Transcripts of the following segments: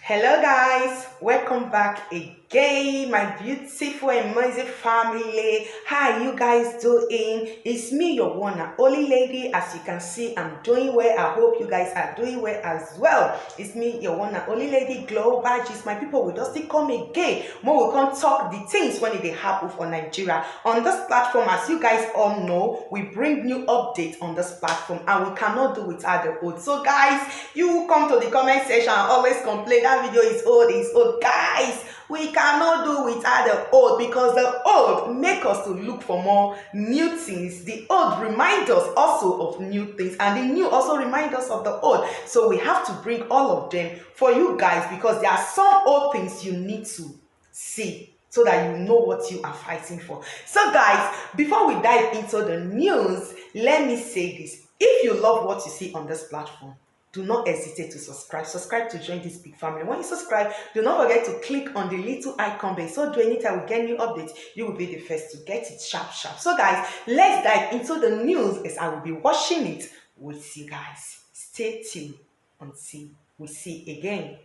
Hello guys, welcome back again, my beautiful and amazing family. How are you guys doing? It's me, your one and only lady. As you can see, I'm doing well. I hope you guys are doing well as well. It's me, your one and only lady, Global Badges. My people will just still come again. More we can talk the things when they happen for Nigeria. On this platform, as you guys all know, we bring new updates on this platform and we cannot do without the old. So guys, you come to the comment section and always complain that video is old. Guys, we cannot do without the old because the old make us to look for more new things. The old remind us also of new things, and the new also remind us of the old. So we have to bring all of them for you guys because there are some old things you need to see so that you know what you are fighting for. So guys, before we dive into the news, let me say this. If you love what you see on this platform, do not hesitate to subscribe. Subscribe to join this big family. When you subscribe, do not forget to click on the little icon bell. So do anytime we get new updates, you will be the first to get it sharp. So guys, let's dive into the news as I will be watching it with you guys. Stay tuned until we see again.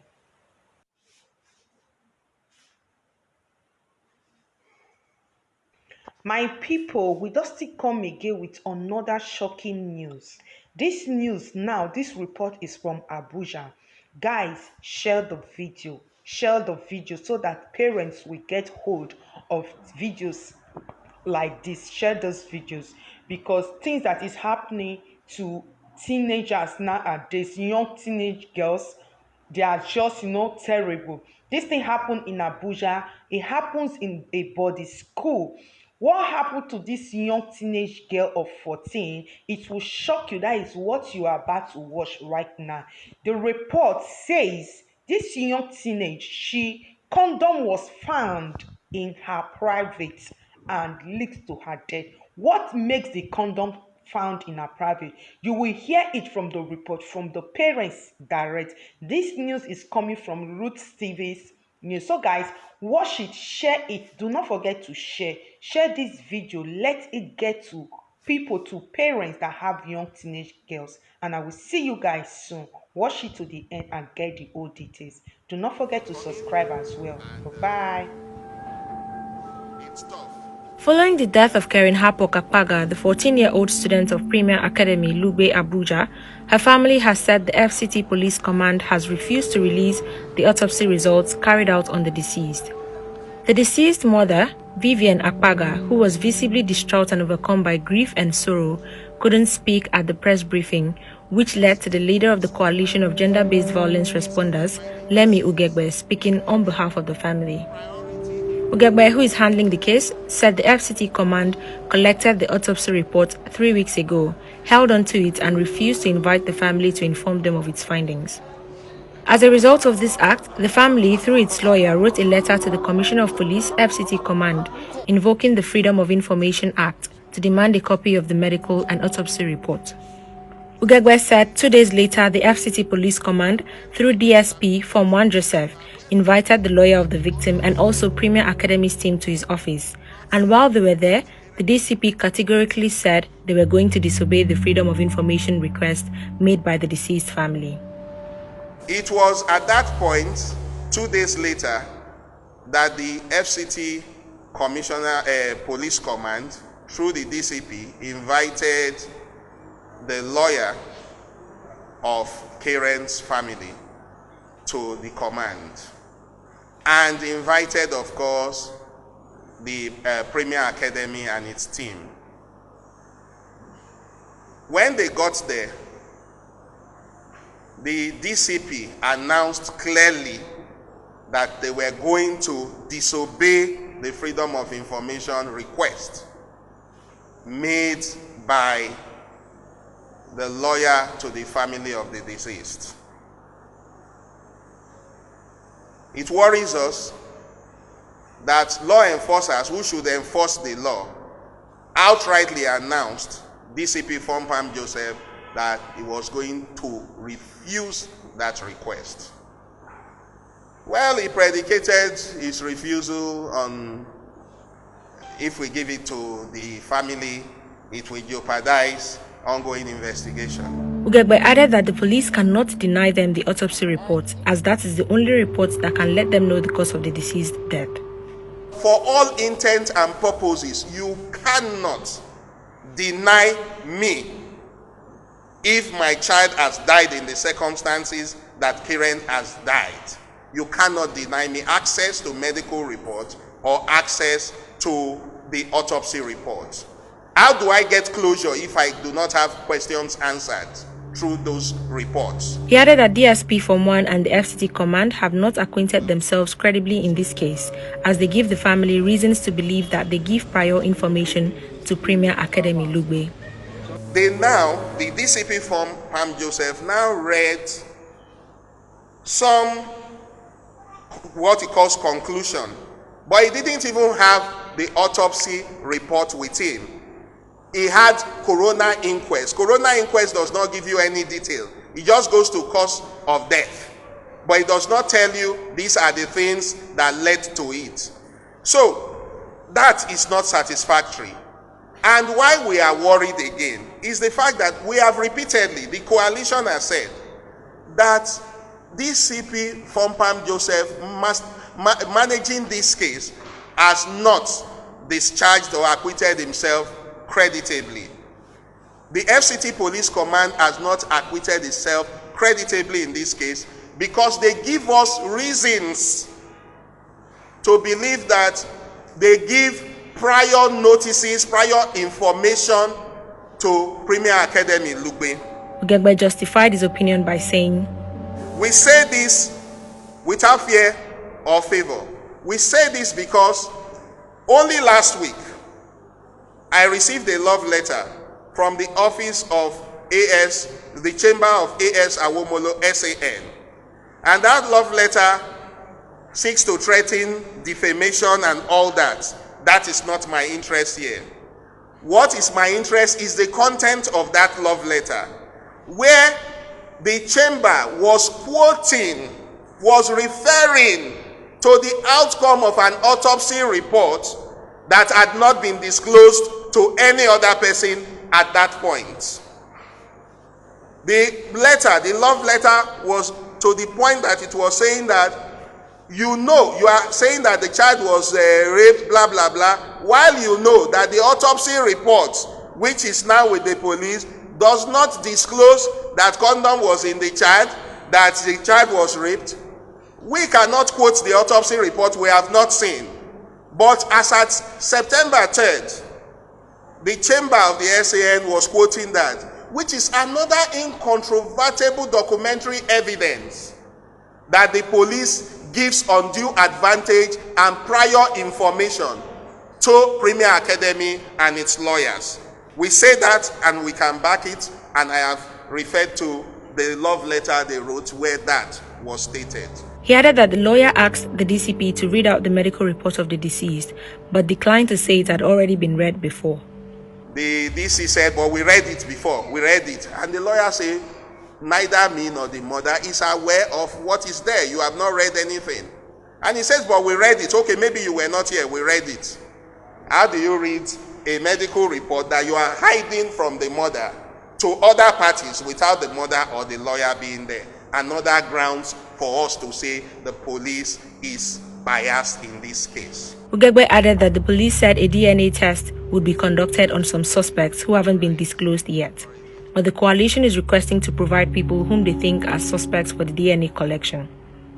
My people, we just still come again with another shocking news. This news now, this report is from Abuja. Guys, share the video. Share the video so that parents will get hold of videos like this. Share those videos because things that is happening to teenagers nowadays, young teenage girls, they are just terrible. This thing happened in Abuja. It happens in a body school. What happened to this young teenage girl of 14? It will shock you. That is what you are about to watch right now. The report says this young teenage, she condom was found in her private and leaked to her death. What makes the condom found in her private? You will hear it from the report from the parents direct. This news is coming from Ruth Stevens news. So guys, watch it, share it. Do not forget to share this video. Let it get to people, to parents that have young teenage girls, and I will see you guys soon. Watch it to the end and get the whole details. Do not forget to subscribe as well. Bye bye. Following the death of Karen Hapok Akpaga, the 14-year-old student of Premier Academy, Lugbe, Abuja, her family has said the FCT Police Command has refused to release the autopsy results carried out on the deceased. The deceased mother, Vivian Akpaga, who was visibly distraught and overcome by grief and sorrow, couldn't speak at the press briefing, which led to the leader of the Coalition of Gender-Based Violence Responders, Lemi Ugegbe, speaking on behalf of the family. Ugegbe, who is handling the case, said the FCT command collected the autopsy report 3 weeks ago, held onto it and refused to invite the family to inform them of its findings. As a result of this act, the family, through its lawyer, wrote a letter to the Commissioner of Police, FCT Command, invoking the Freedom of Information Act to demand a copy of the medical and autopsy report. Ugegbe said 2 days later, the FCT Police Command, through DSP Form 1 Joseph, invited the lawyer of the victim and also Premier Academy's team to his office. And while they were there, the DCP categorically said they were going to disobey the Freedom of Information request made by the deceased family. It was at that point, 2 days later, that the FCT Commissioner Police Command, through the DCP, invited the lawyer of Karen's family to the command, and invited, of course, the Premier Academy and its team. When they got there, the DCP announced clearly that they were going to disobey the Freedom of Information request made by the lawyer to the family of the deceased. It worries us that law enforcers who should enforce the law outrightly announced, DCP Form 1 Joseph, that he was going to refuse that request. Well, he predicated his refusal on, if we give it to the family, it will jeopardize ongoing investigation. Ugegbe added that the police cannot deny them the autopsy report, as that is the only report that can let them know the cause of the deceased death. For all intents and purposes, you cannot deny me if my child has died in the circumstances that Karen has died. You cannot deny me access to medical report or access to the autopsy report. How do I get closure if I do not have questions answered through those reports? He added that DSP Form 1 and the FCT Command have not acquainted themselves credibly in this case, as they give the family reasons to believe that they give prior information to Premier Academy Lugbe. The DCP from Pam Joseph now read some, what he calls conclusion, but he didn't even have the autopsy report with him. He had coroner inquest. Coroner inquest does not give you any detail. It just goes to cause of death. But it does not tell you these are the things that led to it. So, that is not satisfactory. And why we are worried again is the fact that we have repeatedly, the coalition has said that this CP from Pam Joseph managing this case has not discharged or acquitted himself creditably. The FCT Police Command has not acquitted itself creditably in this case because they give us reasons to believe that they give prior notices, prior information to Premier Academy Lugbe. Ugegbe justified his opinion by saying, "We say this without fear or favor. We say this because only last week I received a love letter from the office of AS, the chamber of AS Awomolo SAN. And that love letter seeks to threaten defamation and all that. That is not my interest here. What is my interest is the content of that love letter, where the chamber was quoting, was referring to the outcome of an autopsy report that had not been disclosed to any other person at that point. The letter, the love letter, was to the point that it was saying that you are saying that the child was raped, blah, blah, blah, while you know that the autopsy report, which is now with the police, does not disclose that condom was in the child, that the child was raped. We cannot quote the autopsy report we have not seen. But as at September 3rd, the chamber of the SAN was quoting that, which is another incontrovertible documentary evidence that the police gives undue advantage and prior information to Premier Academy and its lawyers. We say that and we can back it, and I have referred to the love letter they wrote where that was stated. He added that the lawyer asked the DCP to read out the medical report of the deceased, but declined to say it had already been read before. The DC said, but we read it before, we read it. And the lawyer said, neither me nor the mother is aware of what is there. You have not read anything. And he says, but we read it. Okay, maybe you were not here, we read it. How do you read a medical report that you are hiding from the mother to other parties without the mother or the lawyer being there? Another grounds for us to say the police is biased in this case. Ugegbe added that the police said a DNA test would be conducted on some suspects who haven't been disclosed yet. But the coalition is requesting to provide people whom they think are suspects for the DNA collection.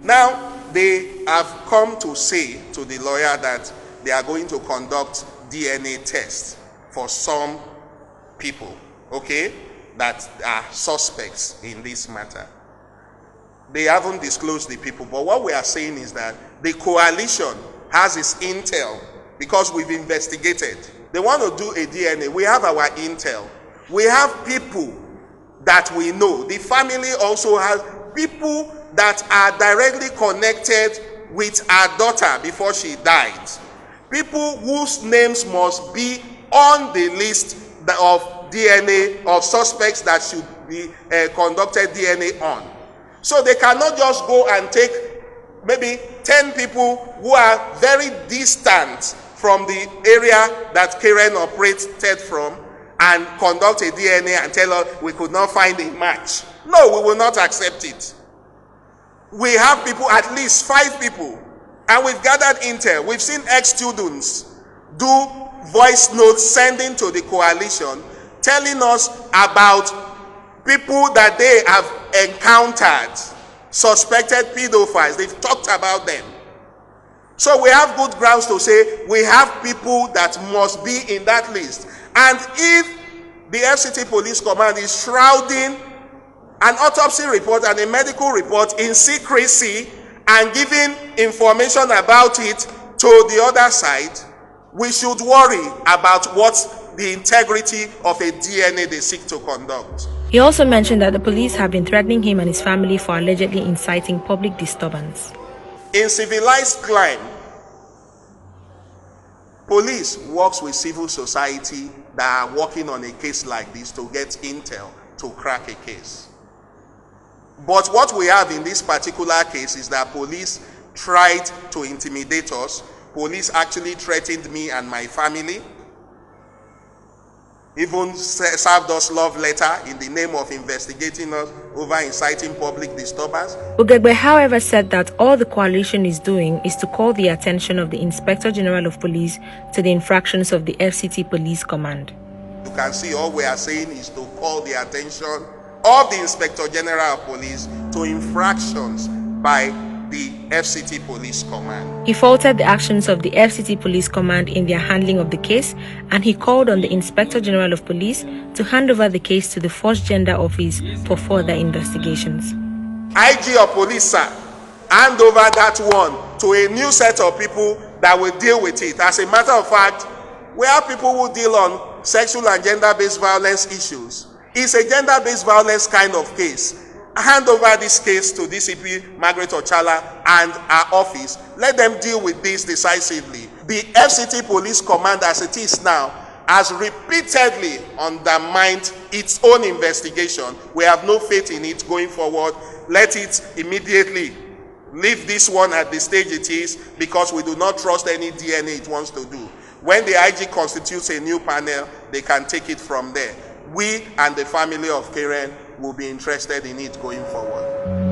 Now, they have come to say to the lawyer that they are going to conduct DNA tests for some people, okay, that are suspects in this matter. They haven't disclosed the people, but what we are saying is that the coalition has its intel because we've investigated. They want to do a DNA. We have our intel. We have people that we know. The family also has people that are directly connected with our daughter before she died. People whose names must be on the list of DNA, of suspects that should be conducted DNA on. So they cannot just go and take maybe 10 people who are very distant from the area that Karen operated from and conduct a DNA and tell us we could not find a match. No, we will not accept it. We have people, at least 5 people, and we've gathered intel. We've seen ex-students do voice notes sending to the coalition, telling us about people that they have encountered, suspected pedophiles. They've talked about them. So we have good grounds to say we have people that must be in that list. And if the FCT Police Command is shrouding an autopsy report and a medical report in secrecy and giving information about it to the other side, we should worry about what the integrity of a DNA they seek to conduct. He also mentioned that the police have been threatening him and his family for allegedly inciting public disturbance. In civilized crime, police works with civil society that are working on a case like this to get intel to crack a case. But what we have in this particular case is that police tried to intimidate us. Police actually threatened me and my family. Even served us love letter in the name of investigating us over inciting public disturbance. Ugegbe, however, said that all the coalition is doing is to call the attention of the Inspector General of Police to the infractions of the FCT Police Command. You can see all we are saying is to call the attention of the Inspector General of Police to infractions by the FCT Police Command. He faulted the actions of the FCT Police Command in their handling of the case, and he called on the Inspector General of Police to hand over the case to the Forced Gender Office for further investigations. IG of Police, sir, hand over that one to a new set of people that will deal with it. As a matter of fact, we have people who deal on sexual and gender-based violence issues. It's a gender-based violence kind of case. Hand over this case to DCP Margaret Ochala and our office. Let them deal with this decisively. The FCT Police Command, as it is now, has repeatedly undermined its own investigation. We have no faith in it going forward. Let it immediately leave this one at the stage it is, because we do not trust any DNA it wants to do. When the IG constitutes a new panel, they can take it from there. We and the family of Karen will be interested in it going forward.